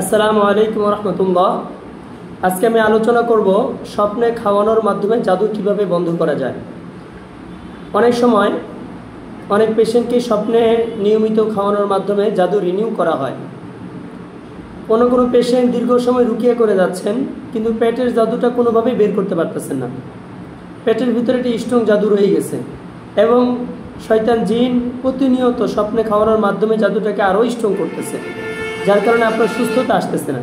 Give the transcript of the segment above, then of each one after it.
আসসালামু আলাইকুম রহমতুল্লাহ। আজকে আমি আলোচনা করব স্বপ্নে খাওয়ানোর মাধ্যমে জাদু কিভাবে বন্ধ করা যায়। অনেক সময় অনেক পেশেন্টকে স্বপ্নে নিয়মিত খাওয়ানোর মাধ্যমে জাদু রিনিউ করা হয়। কোনো কোনো পেশেন্ট দীর্ঘ সময় রুকিয়ে করে যাচ্ছেন, কিন্তু পেটের জাদুটা কোনোভাবেই বের করতে পারতেছেন না। পেটের ভিতরে একটি স্ট্রং জাদু রয়ে গেছে এবং শয়তান জিন প্রতিনিয়ত স্বপ্নে খাওয়ানোর মাধ্যমে জাদুটাকে আরও স্ট্রং করতেছে, যার কারণে আপনার সুস্থতা আসতেছে না।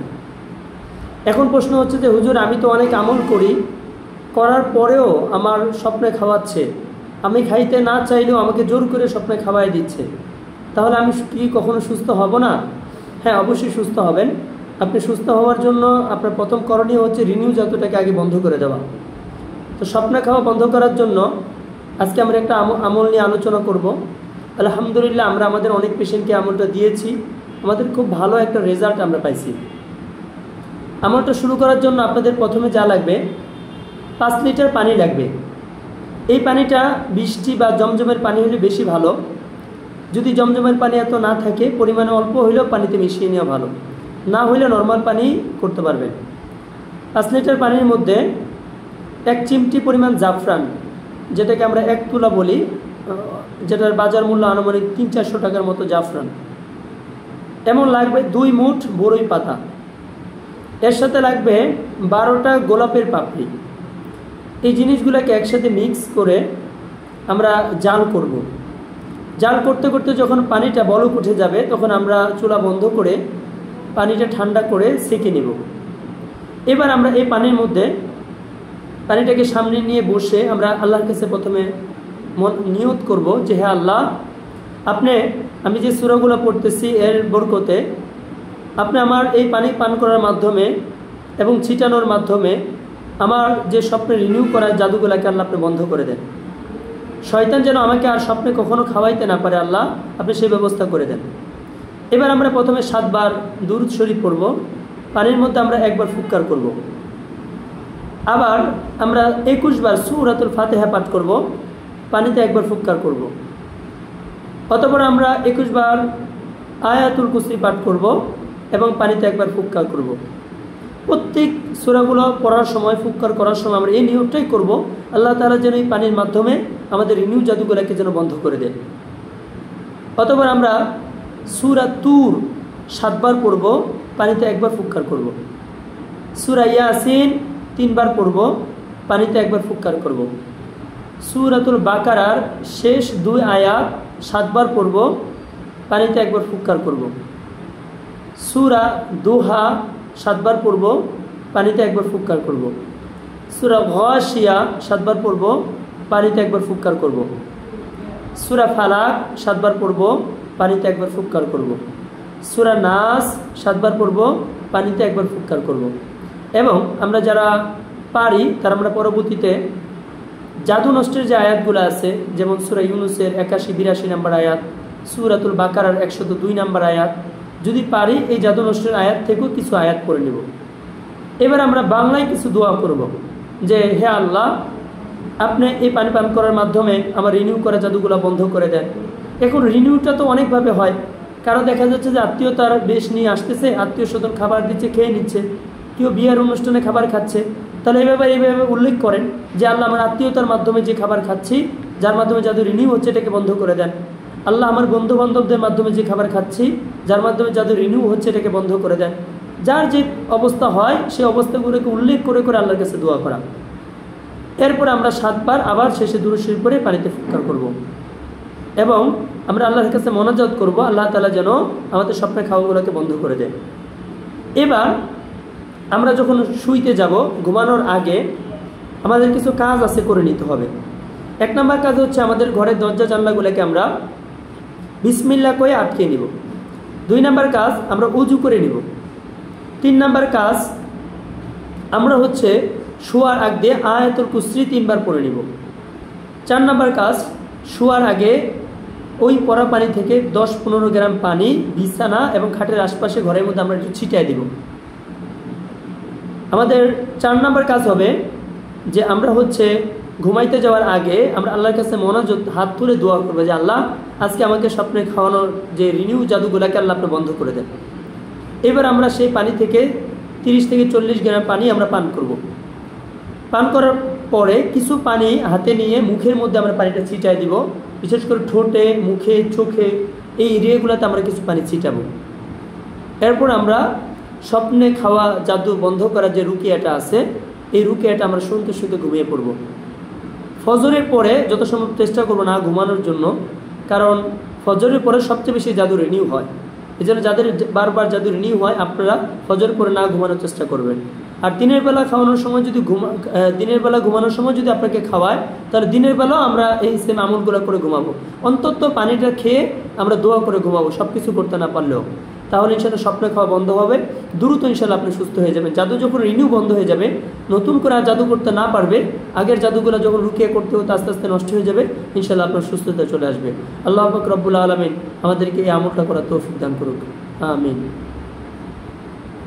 এখন প্রশ্ন হচ্ছে যে হুজুর, আমি তো অনেক আমল করি, করার পরেও আমার স্বপ্নে খাওয়াচ্ছে, আমি খাইতে না চাইলেও আমাকে জোর করে স্বপ্নে খাওয়াই দিচ্ছে, তাহলে আমি কি কখনো সুস্থ হব না? হ্যাঁ, অবশ্যই সুস্থ হবেন। আপনি সুস্থ হওয়ার জন্য আপনার প্রথম করণীয় হচ্ছে রিনিউ জাদুটাকে আগে বন্ধ করে দেওয়া। তো স্বপ্নে খাওয়া বন্ধ করার জন্য আজকে আমরা একটা আমল নিয়ে আলোচনা করব। আলহামদুলিল্লাহ, আমরা আমাদের অনেক পেশেন্টকে আমলটা দিয়েছি, আমাদের খুব ভালো একটা রেজাল্ট আমরা পাইছি। আমলটা শুরু করার জন্য আপনাদের প্রথমে যা লাগবে, 5 লিটার পানি লাগবে। এই পানিটা বৃষ্টি বা জমজমের পানি হলে বেশি ভালো। যদি জমজমের পানি এত না থাকে, পরিমাণে অল্প হইলেও পানিতে মিশিয়ে নেওয়া ভালো, না হইলে নর্মাল পানি করতে পারবেন। 5 লিটার পানির মধ্যে 1 চিমটি পরিমাণ জাফরান, যেটাকে আমরা 1 তুলা বলি, যেটার বাজার মূল্য আনুমানিক 300-400 টাকার মতো জাফরান। এমন লাগবে 2 মুঠ বড়ই পাতা। এর সাথে লাগবে 12টা গোলাপের পাপড়ি। এই জিনিসগুলোকে একসাথে মিক্স করে আমরা জাল করব। জাল করতে করতে যখন পানিটা বলক উঠে যাবে, তখন আমরা চুলা বন্ধ করে পানিটা ঠান্ডা করে সেঁকে নেব। এবার আমরা এই পানির মধ্যে পানিটাকে সামনে নিয়ে বসে আমরা আল্লাহর কাছে প্রথমে নিয়ত করব যে হে আল্লাহ, আমি যে সূরাগুলো পড়তেছি এর বরকতে আপনি আমার এই পানি পান করার মাধ্যমে এবং ছিটানোর মাধ্যমে আমার যে স্বপ্নে রিনিউ করার জাদুগুলোকে আল্লাহ আপনি বন্ধ করে দেন। শয়তান যেন আমাকে আর স্বপ্নে কখনো খাওয়াইতে না পারে, আল্লাহ আপনি সেই ব্যবস্থা করে দেন। এবার আমরা প্রথমে 7 বার দুরূদ শরীফ পড়ব। পানির মধ্যে আমরা 1 বার ফুৎকার করব। আবার আমরা 21 বার সূরাতুল ফাতিহা পাঠ করব, পানিতে 1 বার ফুৎকার করব। অতঃপর আমরা 21 বার আয়াতুল কুরসি পাঠ করব এবং পানিতে 1 বার ফুৎকার করব। প্রত্যেক সূরাগুলো পড়ার সময়, ফুৎকার করার সময় আমরা এই নিয়মটাই করব, আল্লাহ তাআলা যেন এই পানির মাধ্যমে আমাদের রিনিউ জাদুগুলোকে যেন বন্ধ করে দেন। অতঃপর আমরা সূরা তুর 7 বার পড়ব, পানিতে 1 বার ফুৎকার করব। সূরা ইয়াসিন 3 বার পড়ব, পানিতে 1 বার ফুৎকার করব। সূরাতুল বাকারার শেষ 2 আয়াত 7 বার পড়ব, পানিতে 1 বার ফুৎকার করব। সূরা দোহা 7 বার পড়ব, পানিতে 1 বার ফুৎকার করব। সূরা গাশিয়া 7 বার পড়ব, পানিতে 1 বার ফুৎকার করব। সূরা ফালাক 7 বার পড়ব, পানিতে 1 বার ফুৎকার করব। সূরা নাস 7 বার পড়ব, পানিতে 1 বার ফুৎকার করব। এবং আমরা যারা পারি তারা আমরা পরবর্তীতে জাদু নষ্টের যে আয়াতগুলো আছে, যেমন সূরা ইউনূসের 81-82 নম্বর আয়াত, সূরাতুল বাকারার 102 নম্বর আয়াত, যদি পারি এই জাদু নষ্টের আয়াত থেকেও কিছু আয়াত পড়ে নেব। এবার আমরা বাংলায় কিছু দোয়া করব যে হে আল্লাহ, আপনি এই পানি পান করার মাধ্যমে আমার রিনিউ করা জাদুগুলো বন্ধ করে দেন। এখন রিনিউটা তো অনেকভাবে হয়। কারো দেখা যাচ্ছে যে আত্মীয়তার বেশ নিয়ে আসতেছে, আত্মীয় স্বজন খাবার দিচ্ছে, খেয়ে নিচ্ছে, কেউ বিয়ের অনুষ্ঠানে খাবার খাচ্ছে, তাহলে এইভাবে উল্লেখ করেন যে আল্লাহ, আমার আত্মীয়তার মাধ্যমে যে খাবার খাচ্ছি, যার মাধ্যমে জাদু রিনিউ হচ্ছে, এটাকে বন্ধ করে দেন। আল্লাহ, আমার বন্ধু বান্ধবদের মাধ্যমে যে খাবার খাচ্ছি, যার মাধ্যমে জাদু রিনিউ হচ্ছে, এটাকে বন্ধ করে দেন। যার যে অবস্থা হয় সেই অবস্থাগুলোকে উল্লেখ করে করে আল্লাহর কাছে দোয়া করা। এরপর আমরা 7 বার আবার শেষে দুরূদ শরীফ পড়ে পানিতে ফুৎকার করব এবং আমরা আল্লাহর কাছে মোনাজাত করব, আল্লাহ তাআলা যেন আমাদের স্বপ্নের খাওয়াগুলোকে বন্ধ করে দেয়। এবার আমরা যখন শুইতে যাব, ঘুমানোর আগে আমাদের কিছু কাজ আছে করে নিতে হবে। 1 নম্বর কাজ হচ্ছে আমাদের ঘরের দরজা জানলাগুলোকে আমরা বিসমিল্লাহ কয়ে আটকে নিব। 2 নম্বর কাজ আমরা উজু করে নিব। 3 নম্বর কাজ আমরা হচ্ছে শোয়ার আগ দিয়ে আয়াতুল কুরসি 3 বার পড়ে নিব। 4 নম্বর কাজ, শোয়ার আগে ওই পড়া পানি থেকে 10-15 গ্রাম পানি বিছানা এবং খাটের আশপাশে ঘরের মধ্যে আমরা একটু ছিটিয়ে দিব। আমাদের 4 নম্বর কাজ হবে যে আমরা হচ্ছে ঘুমাইতে যাওয়ার আগে আমরা আল্লাহর কাছে মোনাজাত হাত তুলে দোয়া করবো যে আল্লাহ, আজকে আমাকে স্বপ্নে খাওয়ানোর যে রিনিউ জাদুগুলোকে আল্লাহ আপনি বন্ধ করে দেন। এবার আমরা সেই পানি থেকে 30 থেকে 40 গ্রাম পানি আমরা পান করব। পান করার পরে কিছু পানি হাতে নিয়ে মুখের মধ্যে আমরা পানিটা ছিটাই দিব, বিশেষ করে ঠোঁটে, মুখে, চোখে, এই এরিয়াগুলোতে আমরা কিছু পানি ছিটাবো। এরপর আমরা স্বপ্নে খাওয়া জাদু বন্ধ করার যে রুকিয়াটা আছে, এই রুকিয়াটা আমরা শুনতে শুনতে ঘুমিয়ে পড়ব। ফজরের পরে যত সম্ভব চেষ্টা করবো না ঘুমানোর জন্য, কারণ ফজরের পরে সবচেয়ে বেশি জাদু রিনিউ হয়। এই জন্য যাদের বারবার জাদু রিনিউ হয় আপনারা ফজরের পরে না ঘুমানোর চেষ্টা করবেন। আর দিনের বেলা খাওয়ানোর সময় যদি দিনের বেলা ঘুমানোর সময় যদি আপনাকে খাওয়ায়, তাহলে দিনের বেলাও আমরা এই সেম আমলগুলো করে ঘুমাবো। অন্তত পানিটা খেয়ে আমরা দোয়া করে ঘুমাবো, সব কিছু করতে না পারলেও। তাহলে ইনশাল্লাহ স্বপ্নে খাওয়া বন্ধ হবে, দ্রুত ইনশাল্লাহ আপনি সুস্থ হয়ে যাবেন। জাদু যখন রিনিউ বন্ধ হয়ে যাবে, নতুন করে আর জাদু করতে না পারবে, আগের জাদুগুলো যখন রুকিয়ে করতে হতো আস্তে আস্তে নষ্ট হয়ে যাবে, ইনশাল্লাহ আপনার সুস্থতা চলে আসবে। আল্লাহ পাক রব্বুল আলামিন আমাদেরকে এই আমলটা করার তৌফিক দান করুক, আমিন।